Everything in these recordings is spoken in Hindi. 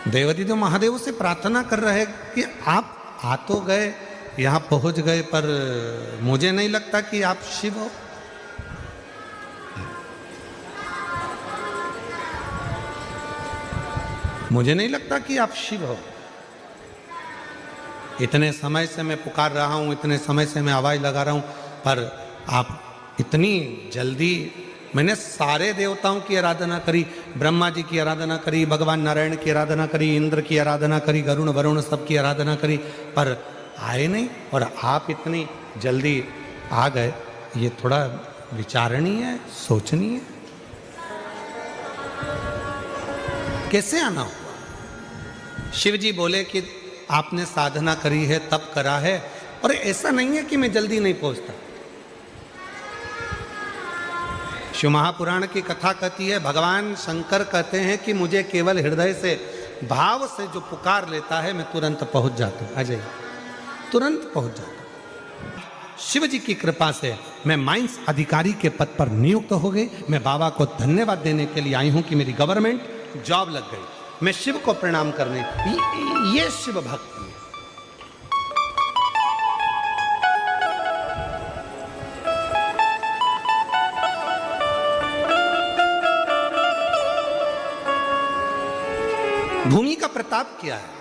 देवादिदेव महादेव से प्रार्थना कर रहे कि आप आ तो गए, यहाँ पहुँच गए, पर मुझे नहीं लगता कि आप शिव हो। मुझे नहीं लगता कि आप शिव हो। इतने समय से मैं पुकार रहा हूँ, इतने समय से मैं आवाज़ लगा रहा हूँ, पर आप इतनी जल्दी। मैंने सारे देवताओं की आराधना करी, ब्रह्मा जी की आराधना करी, भगवान नारायण की आराधना करी, इंद्र की आराधना करी, गरुण वरुण सब की आराधना करी, पर आए नहीं, और आप इतनी जल्दी आ गए। ये थोड़ा विचारणीय है, सोचनीय है। कैसे आना हुआ? शिव जी बोले कि आपने साधना करी है, तप करा है, और ऐसा नहीं है कि मैं जल्दी नहीं पहुंचता। शिव महापुराण की कथा कहती है, भगवान शंकर कहते हैं कि मुझे केवल हृदय से, भाव से जो पुकार लेता है, मैं तुरंत पहुंच जाता हूं। आ जाइए, तुरंत पहुंच जाता हूं। शिव जी की कृपा से मैं माइंस अधिकारी के पद पर नियुक्त हो गई। मैं बाबा को धन्यवाद देने के लिए आई हूं कि मेरी गवर्नमेंट जॉब लग गई। मैं शिव को प्रणाम करने, ये शिव भक्ति है। भूमि का प्रताप क्या है?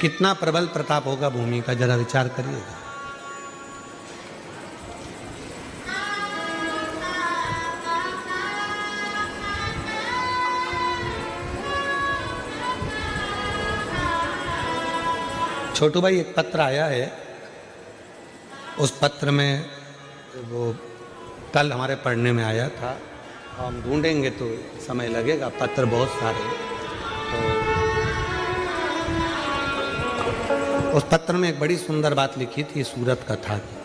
कितना प्रबल प्रताप होगा भूमि का, जरा विचार करिएगा। छोटू भाई, एक पत्र आया है, उस पत्र में वो कल हमारे पढ़ने में आया था, हम ढूंढेंगे तो समय लगेगा, पत्र बहुत सारे। तो उस पत्र में एक बड़ी सुंदर बात लिखी थी सूरत कथा की।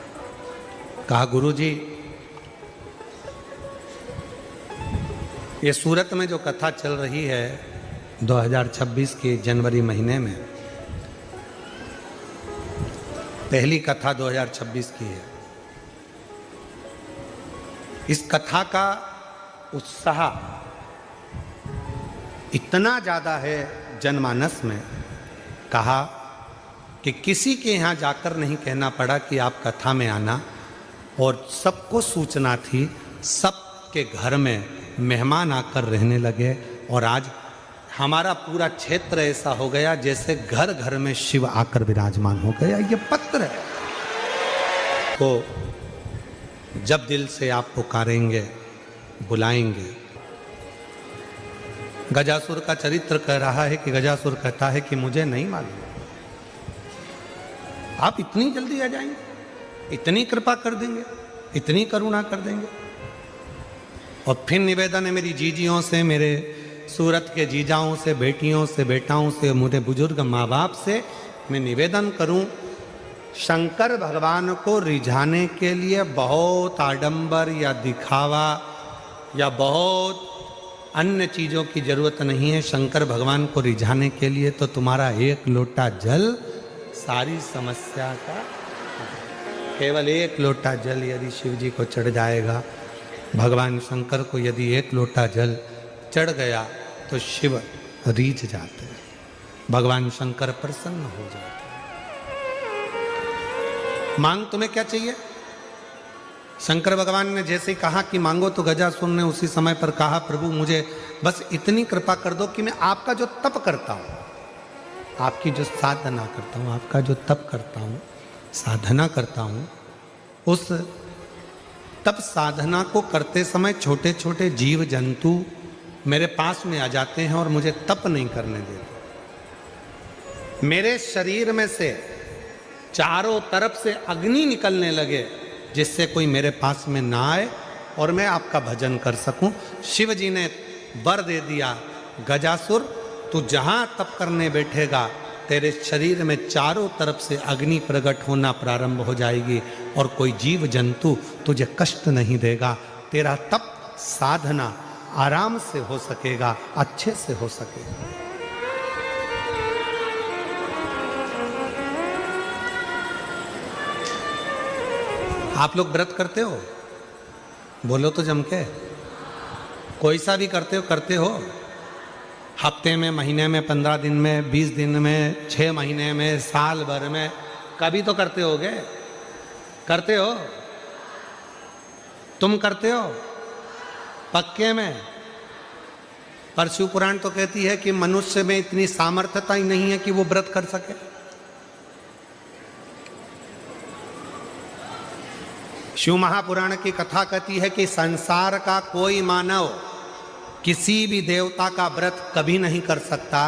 कहा, गुरुजी, ये सूरत में जो कथा चल रही है 2026 के जनवरी महीने में, पहली कथा 2026 की है। इस कथा का उत्साह इतना ज़्यादा है जनमानस में, कहा कि किसी के यहाँ जाकर नहीं कहना पड़ा कि आप कथा में आना, और सबको सूचना थी, सबके घर में मेहमान आकर रहने लगे। और आज हमारा पूरा क्षेत्र ऐसा हो गया जैसे घर घर में शिव आकर विराजमान हो गया। ये पत्र है। तो जब दिल से आप पुकारेंगे, बुलाएंगे। गजासुर का चरित्र कह रहा है कि गजासुर कहता है कि मुझे नहीं मालूम, आप इतनी जल्दी आ जाएंगे, इतनी कृपा कर देंगे, इतनी करुणा कर देंगे। और फिर निवेदन है मेरी जीजियों से, मेरे सूरत के जीजाओं से, बेटियों से, बेटाओं से, मेरे बुजुर्ग माँ बाप से मैं निवेदन करूं, शंकर भगवान को रिझाने के लिए बहुत आडंबर या दिखावा या बहुत अन्य चीज़ों की जरूरत नहीं है। शंकर भगवान को रिझाने के लिए तो तुम्हारा एक लोटा जल सारी समस्या का, केवल एक लोटा जल यदि शिव जी को चढ़ जाएगा, भगवान शंकर को यदि एक लोटा जल चढ़ गया तो शिव रीझ जाते हैं, भगवान शंकर प्रसन्न हो जाते हैं। मांग तुम्हें क्या चाहिए? शंकर भगवान ने जैसे कहा कि मांगो, तो गजासुर ने उसी समय पर कहा, प्रभु मुझे बस इतनी कृपा कर दो कि मैं आपका जो तप करता हूँ, आपकी जो साधना करता हूँ, आपका जो तप करता हूँ, साधना करता हूँ, उस तप साधना को करते समय छोटे छोटे जीव जंतु मेरे पास में आ जाते हैं और मुझे तप नहीं करने देते। मेरे शरीर में से चारों तरफ से अग्नि निकलने लगे, जिससे कोई मेरे पास में ना आए और मैं आपका भजन कर सकूं। शिव जी ने वर दे दिया, गजासुर तू जहां तप करने बैठेगा, तेरे शरीर में चारों तरफ से अग्नि प्रकट होना प्रारंभ हो जाएगी और कोई जीव जंतु तुझे कष्ट नहीं देगा। तेरा तप साधना आराम से हो सकेगा, अच्छे से हो सकेगा। आप लोग व्रत करते हो? बोलो तो जम के। कोई सा भी करते हो, हफ्ते में, महीने में, 15 दिन में, 20 दिन में, 6 महीने में, साल भर में, कभी तो करते होगे। करते हो? तुम करते हो पक्के में? पर शिव पुराण तो कहती है कि मनुष्य में इतनी सामर्थ्यता ही नहीं है कि वो व्रत कर सके। शिव महापुराण की कथा कहती है कि संसार का कोई मानव किसी भी देवता का व्रत कभी नहीं कर सकता।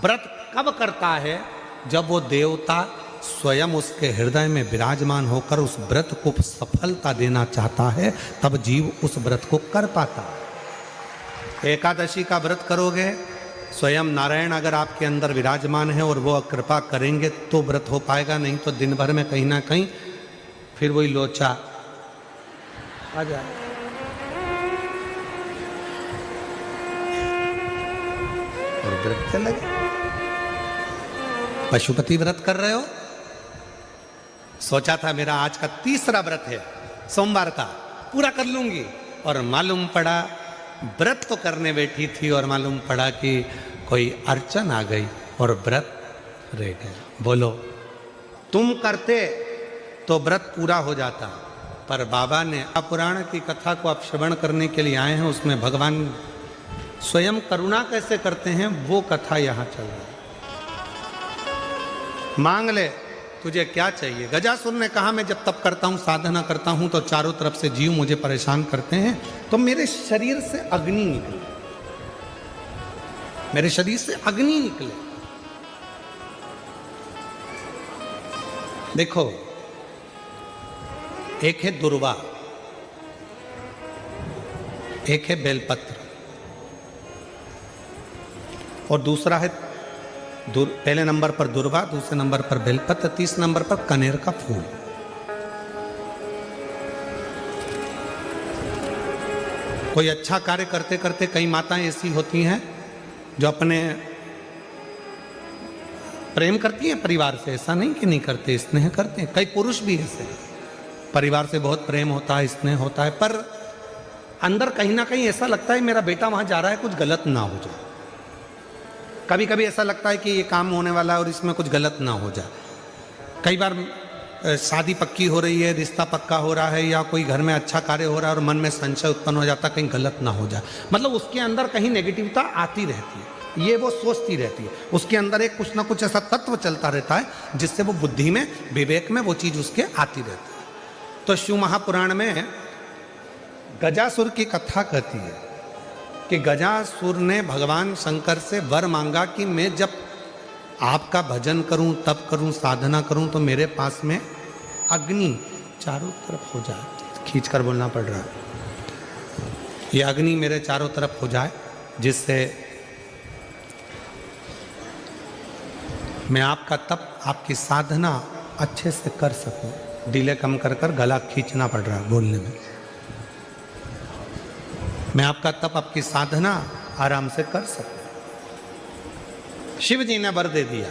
व्रत कब करता है? जब वो देवता स्वयं उसके हृदय में विराजमान होकर उस व्रत को सफलता देना चाहता है, तब जीव उस व्रत को कर पाता है। एकादशी का व्रत करोगे, स्वयं नारायण अगर आपके अंदर विराजमान है और वो कृपा करेंगे तो व्रत हो पाएगा, नहीं तो दिन भर में कहीं ना कहीं फिर वही लोचा आ जाए। और व्रत चल लगे। पशुपति व्रत कर रहे हो, सोचा था मेरा आज का तीसरा व्रत है, सोमवार का पूरा कर लूंगी, और मालूम पड़ा व्रत तो करने बैठी थी और मालूम पड़ा कि कोई अड़चन आ गई और व्रत रह गया। बोलो, तुम करते तो व्रत पूरा हो जाता, पर बाबा ने पुराण की कथा को आप श्रवण करने के लिए आए हैं, उसमें भगवान स्वयं करुणा कैसे करते हैं वो कथा यहाँ चल रहा है। मांग ले तुझे क्या चाहिए। गजासुर ने कहा मैं जब तप करता हूँ, साधना करता हूँ तो चारों तरफ से जीव मुझे परेशान करते हैं, तो मेरे शरीर से अग्नि निकले, मेरे शरीर से अग्नि निकले। देखो, एक है दुर्वा, एक है बेलपत्र, और दूसरा है पहले नंबर पर दुर्वा, दूसरे नंबर पर बेलपत्र, तीसरे नंबर पर कनेर का फूल। कोई अच्छा कार्य करते करते कई माताएं ऐसी होती हैं जो अपने प्रेम करती हैं परिवार से, ऐसा नहीं कि नहीं करते, स्नेह करते हैं। कई पुरुष भी ऐसे, परिवार से बहुत प्रेम होता है, स्नेह होता है, पर अंदर कहीं ना कहीं ऐसा लगता है मेरा बेटा वहां जा रहा है, कुछ गलत ना हो जाए। कभी कभी ऐसा लगता है कि ये काम होने वाला है और इसमें कुछ गलत ना हो जाए। कई बार शादी पक्की हो रही है, रिश्ता पक्का हो रहा है, या कोई घर में अच्छा कार्य हो रहा है और मन में संशय उत्पन्न हो जाता, कहीं गलत ना हो जाए। मतलब उसके अंदर कहीं नेगेटिविटी आती रहती है, ये वो सोचती रहती है, उसके अंदर एक कुछ ना कुछ ऐसा तत्व चलता रहता है जिससे वो बुद्धि में, विवेक में वो चीज़ उसके आती रहती है। तो शिव महापुराण में गजासुर की कथा कहती है कि गजासुर ने भगवान शंकर से वर मांगा कि मैं जब आपका भजन करूं, तप करूं, साधना करूं, तो मेरे पास में अग्नि चारों तरफ हो जाए। खींच कर बोलना पड़ रहा है। ये अग्नि मेरे चारों तरफ हो जाए, जिससे मैं आपका तप, आपकी साधना अच्छे से कर सकूं। डिले कम कर कर गला खींचना पड़ रहा है बोलने में। मैं आपका तप, आपकी साधना आराम से कर सकूं। शिव जी ने वर दे दिया,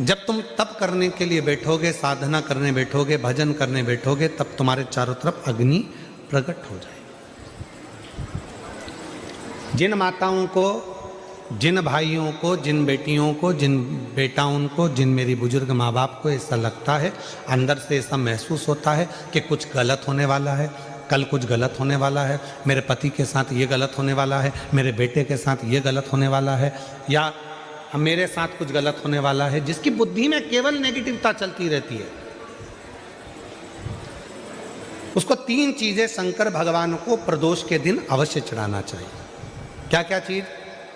जब तुम तप करने के लिए बैठोगे, साधना करने बैठोगे, भजन करने बैठोगे, तब तुम्हारे चारों तरफ अग्नि प्रकट हो जाएगी। जिन माताओं को, जिन भाइयों को, जिन बेटियों को, जिन बेटाओं को, जिन मेरी बुजुर्ग माँ बाप को ऐसा लगता है, अंदर से ऐसा महसूस होता है कि कुछ गलत होने वाला है, कल कुछ गलत होने वाला है, मेरे पति के साथ ये गलत होने वाला है, मेरे बेटे के साथ ये गलत होने वाला है, या मेरे साथ कुछ गलत होने वाला है, जिसकी बुद्धि में केवल नेगेटिविटी चलती रहती है, उसको 3 चीजें शंकर भगवान को प्रदोष के दिन अवश्य चढ़ाना चाहिए। क्या क्या चीज?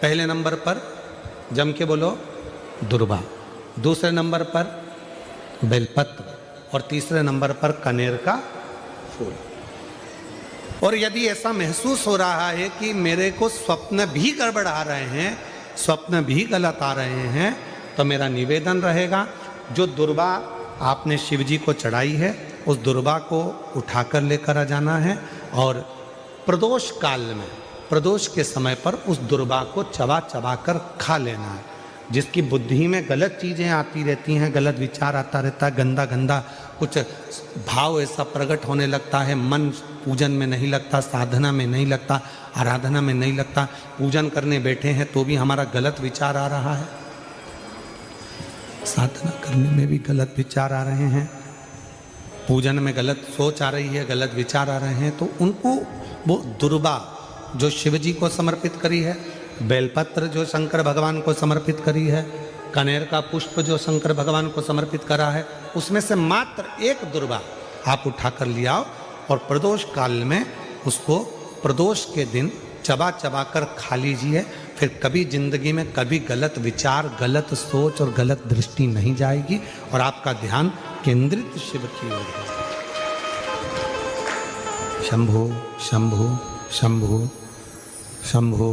पहले नंबर पर जम के बोलो दुर्वा, दूसरे नंबर पर बेलपत्र, और तीसरे नंबर पर कनेर का फूल। और यदि ऐसा महसूस हो रहा है कि मेरे को स्वप्न भी गड़बड़ आ रहे हैं, स्वप्न भी गलत आ रहे हैं, तो मेरा निवेदन रहेगा, जो दुर्वा आपने शिव जी को चढ़ाई है, उस दुर्वा को उठाकर लेकर आ जाना है, और प्रदोष काल में, प्रदोष के समय पर उस दुर्वा को चबा चबा कर खा लेना है। जिसकी बुद्धि में गलत चीज़ें आती रहती हैं, गलत विचार आता रहता है, गंदा गंदा कुछ भाव ऐसा प्रकट होने लगता है, मन पूजन में नहीं लगता, साधना में नहीं लगता, आराधना में नहीं लगता, पूजन करने बैठे हैं तो भी हमारा गलत विचार आ रहा है, साधना करने में भी गलत विचार आ रहे हैं, पूजन में गलत सोच आ रही है, गलत विचार आ रहे हैं, तो उनको वो दुर्बा जो शिव जी को समर्पित करी है, बेलपत्र जो शंकर भगवान को समर्पित करी है, कनेर का पुष्प जो शंकर भगवान को समर्पित करा है, उसमें से मात्र एक दुर्बा आप उठाकर ले आओ और प्रदोष काल में उसको प्रदोष के दिन चबा चबा कर खा लीजिए। फिर कभी जिंदगी में कभी गलत विचार, गलत सोच और गलत दृष्टि नहीं जाएगी और आपका ध्यान केंद्रित शिव की ओर है। शंभो शंभो शंभो शंभो,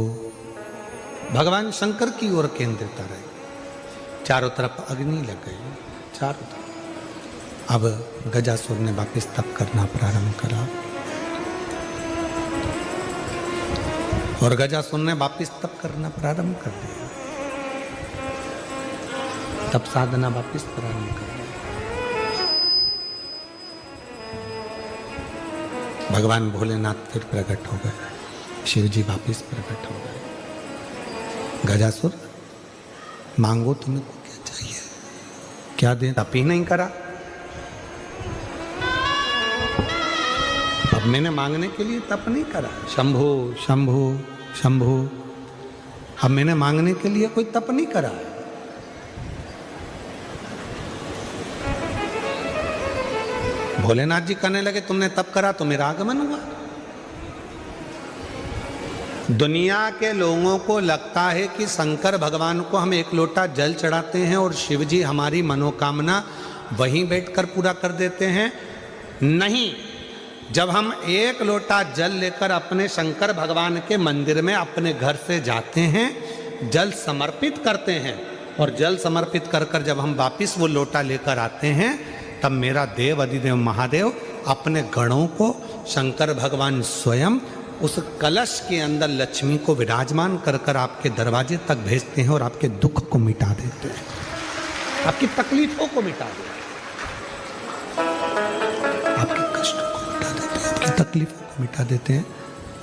भगवान शंकर की ओर केंद्रित रहे। चारों तरफ अग्नि लग गई, चारों तरफ। अब गजासुर ने वापिस तप करना प्रारंभ करा और गजासुर ने वापिस तप करना प्रारंभ कर दिया, तप साधना वापिस प्रारंभ कर दी। भगवान भोलेनाथ फिर प्रकट हो गए, शिव जी वापिस प्रकट हो गए। गजासुर, मांगो तुम्हें को क्या चाहिए, क्या दे? तप ही नहीं करा। अब मैंने मांगने के लिए तप नहीं करा। शंभो शंभो शंभो, अब मैंने मांगने के लिए कोई तप नहीं करा। भोलेनाथ जी कहने लगे तुमने तप करा तो मेरा आगमन हुआ। दुनिया के लोगों को लगता है कि शंकर भगवान को हम एक लोटा जल चढ़ाते हैं और शिव जी हमारी मनोकामना वहीं बैठकर पूरा कर देते हैं। नहीं, जब हम एक लोटा जल लेकर अपने शंकर भगवान के मंदिर में अपने घर से जाते हैं, जल समर्पित करते हैं और जल समर्पित कर कर जब हम वापिस वो लोटा लेकर आते हैं, तब मेरा देव अधिदेव महादेव अपने गणों को शंकर भगवान स्वयं उस कलश के अंदर लक्ष्मी को विराजमान कर कर आपके दरवाजे तक भेजते हैं और आपके दुख को मिटा देते हैं, आपकी तकलीफों को मिटा देते हैं, आपके कष्टों को मिटा देते हैं, आपकी तकलीफों को मिटा देते हैं,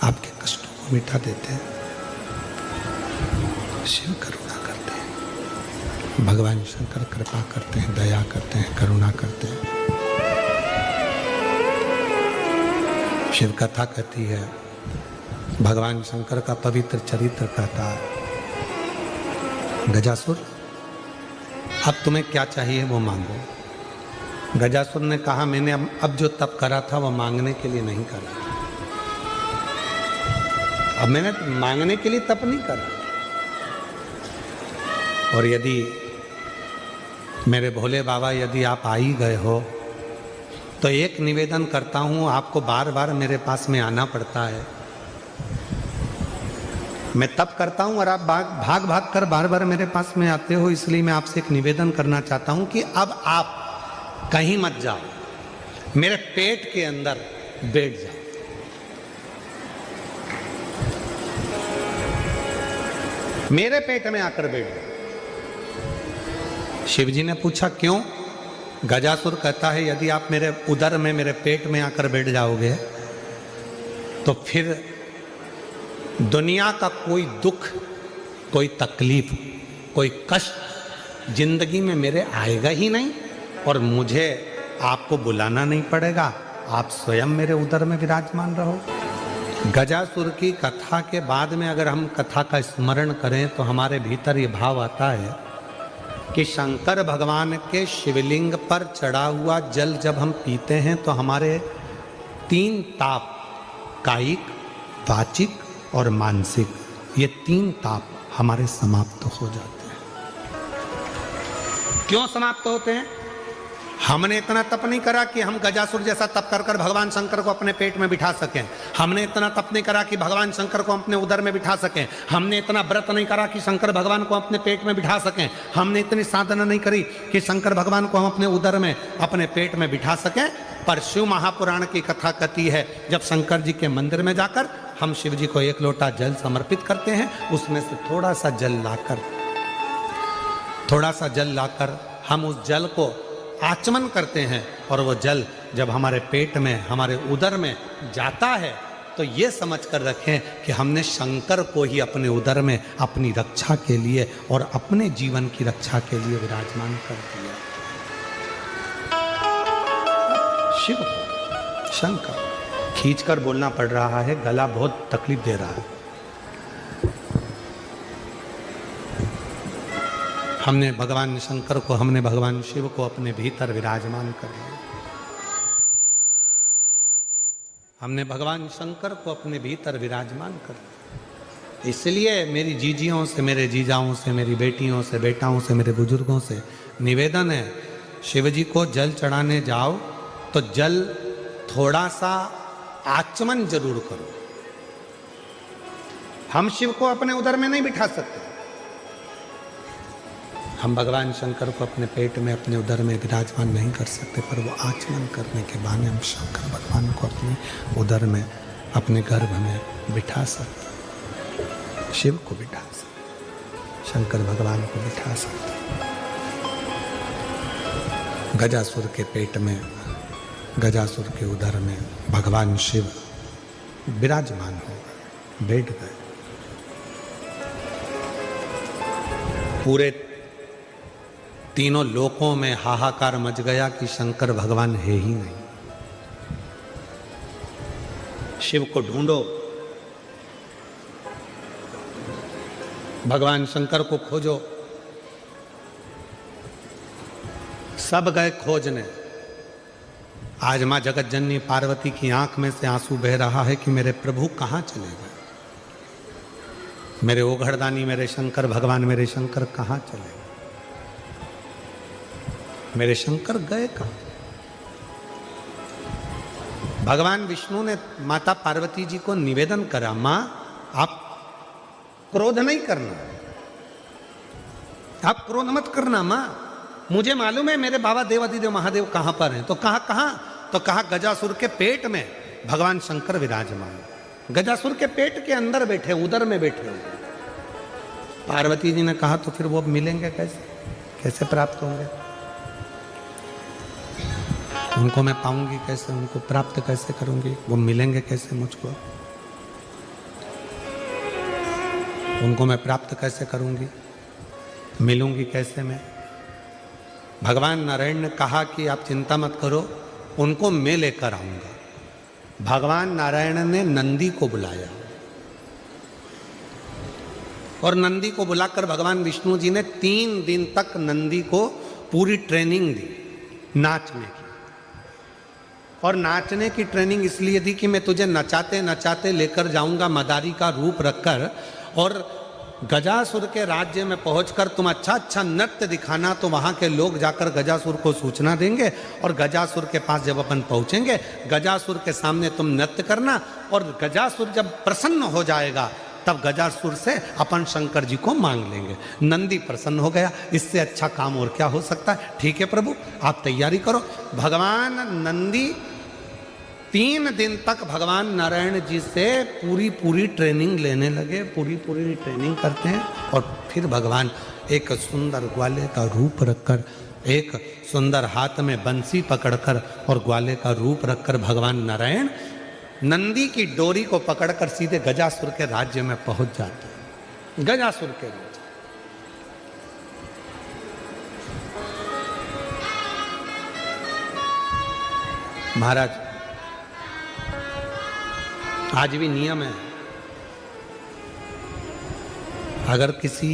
आपके कष्टों को मिटा देते हैं। शिव करुणा करते हैं, भगवान शंकर कृपा करते हैं, दया करते हैं, करुणा करते हैं। शिव कथा कहती है, भगवान शंकर का पवित्र चरित्र कहता है, गजासुर अब तुम्हें क्या चाहिए वो मांगो। गजासुर ने कहा मैंने अब जो तप करा था वो मांगने के लिए नहीं करा, अब मैंने मांगने के लिए तप नहीं करा। और यदि मेरे भोले बाबा यदि आप आ ही गए हो तो एक निवेदन करता हूँ, आपको बार बार मेरे पास में आना पड़ता है, मैं तप करता हूं और आप भाग भाग कर बार बार मेरे पास में आते हो, इसलिए मैं आपसे एक निवेदन करना चाहता हूं कि अब आप कहीं मत जाओ, मेरे पेट के अंदर बैठ जाओ। मेरे पेट में आकर बैठ जाओ। शिव जी ने पूछा क्यों? गजासुर कहता है यदि आप मेरे उदर में, मेरे पेट में आकर बैठ जाओगे तो फिर दुनिया का कोई दुख, कोई तकलीफ, कोई कष्ट जिंदगी में मेरे आएगा ही नहीं और मुझे आपको बुलाना नहीं पड़ेगा, आप स्वयं मेरे उदर में विराजमान रहो। गजासुर की कथा के बाद में अगर हम कथा का स्मरण करें तो हमारे भीतर ये भाव आता है कि शंकर भगवान के शिवलिंग पर चढ़ा हुआ जल जब हम पीते हैं तो हमारे 3 ताप, कायिक, वाचिक और मानसिक, ये 3 ताप हमारे समाप्त हो जाते हैं। क्यों समाप्त होते हैं? हमने इतना तप नहीं करा कि हम गजासुर जैसा तप कर कर भगवान शंकर को अपने पेट में बिठा सकें। हमने इतना तप नहीं करा कि भगवान शंकर को अपने उदर में बिठा सकें। हमने इतना व्रत नहीं करा कि शंकर भगवान को अपने पेट में बिठा सकें। हमने इतनी साधना नहीं करी कि शंकर भगवान को हम अपने उदर में, अपने पेट में बिठा सकें। पर शिव महापुराण की कथा कहती है जब शंकर जी के मंदिर में जाकर हम शिव जी को 1 लोटा जल समर्पित करते हैं, उसमें से थोड़ा सा जल लाकर थोड़ा सा जल लाकर हम उस जल को आचमन करते हैं और वो जल जब हमारे पेट में, हमारे उदर में जाता है तो ये समझ कर रखें कि हमने शंकर को ही अपने उदर में अपनी रक्षा के लिए और अपने जीवन की रक्षा के लिए विराजमान कर दिया। शिव, शंकर, खींचकर बोलना पड़ रहा है, गला बहुत तकलीफ दे रहा है। हमने भगवान शंकर को, हमने भगवान शिव को अपने भीतर विराजमान कर लिया। हमने भगवान शंकर को अपने भीतर विराजमान कर लिया। इसलिए मेरी जीजियों से, मेरे जीजाओं से, मेरी बेटियों से, बेटाओं से, मेरे बुजुर्गों से निवेदन है, शिव जी को जल चढ़ाने जाओ तो जल थोड़ा सा आचमन जरूर करो। हम शिव को अपने उदर में नहीं बिठा सकते। हम भगवान शंकर को अपने पेट में, अपने उदर में विराजमान नहीं कर सकते, पर वो आचमन करने के बहाने हम शंकर भगवान को अपने उदर में, अपने गर्भ में बिठा सकते। शिव को बिठा सकते, शंकर भगवान को बिठा सकते। गजासुर के पेट में, गजासुर के उदर में भगवान शिव विराजमान हो गए, बैठ गए। पूरे तीनों लोकों में हाहाकार मच गया कि शंकर भगवान है ही नहीं। शिव को ढूंढो, भगवान शंकर को खोजो। सब गए खोजने। आज मां जगत जननी पार्वती की आंख में से आंसू बह रहा है कि मेरे प्रभु कहां चले गए, मेरे ओघड़दानी, मेरे शंकर भगवान, मेरे शंकर कहां चले गए, मेरे शंकर गए कहां। भगवान विष्णु ने माता पार्वती जी को निवेदन करा, मां आप क्रोध नहीं करना, आप क्रोध मत करना मां, मुझे मालूम है मेरे बाबा देवादिदेव महादेव कहां पर हैं। तो कहां? तो कहा गजासुर के पेट में भगवान शंकर विराजमान। गजासुर के पेट के अंदर बैठे, उदर में बैठे हुए। पार्वती जी ने कहा तो फिर वो मिलेंगे कैसे, कैसे प्राप्त होंगे, उनको मैं पाऊंगी कैसे, उनको प्राप्त कैसे करूंगी, वो मिलेंगे कैसे मुझको, उनको मैं प्राप्त कैसे करूंगी, मिलूंगी कैसे मैं। भगवान नारायण ने कहा कि आप चिंता मत करो, उनको मैं लेकर आऊंगा। भगवान नारायण ने नंदी को बुलाया और नंदी को बुलाकर भगवान विष्णु जी ने 3 दिन तक नंदी को पूरी ट्रेनिंग दी नाचने की। और नाचने की ट्रेनिंग इसलिए दी कि मैं तुझे नचाते नचाते लेकर जाऊंगा मदारी का रूप रखकर, और गजासुर के राज्य में पहुंचकर तुम अच्छा अच्छा नृत्य दिखाना, तो वहां के लोग जाकर गजासुर को सूचना देंगे और गजासुर के पास जब अपन पहुंचेंगे, गजासुर के सामने तुम नृत्य करना, और गजासुर जब प्रसन्न हो जाएगा तब गजासुर से अपन शंकर जी को मांग लेंगे। नंदी प्रसन्न हो गया, इससे अच्छा काम और क्या हो सकता है। ठीक है प्रभु, आप तैयारी करो। भगवान नंदी 3 दिन तक भगवान नारायण जी से पूरी ट्रेनिंग लेने लगे, पूरी ट्रेनिंग करते हैं। और फिर भगवान एक सुंदर ग्वाले का रूप रखकर, एक सुंदर हाथ में बंसी पकड़कर और ग्वाले का रूप रखकर भगवान नारायण नंदी की डोरी को पकड़कर सीधे गजासुर के राज्य में पहुंच जाते हैं। गजासुर के राज्य, महाराज आज भी नियम है, अगर किसी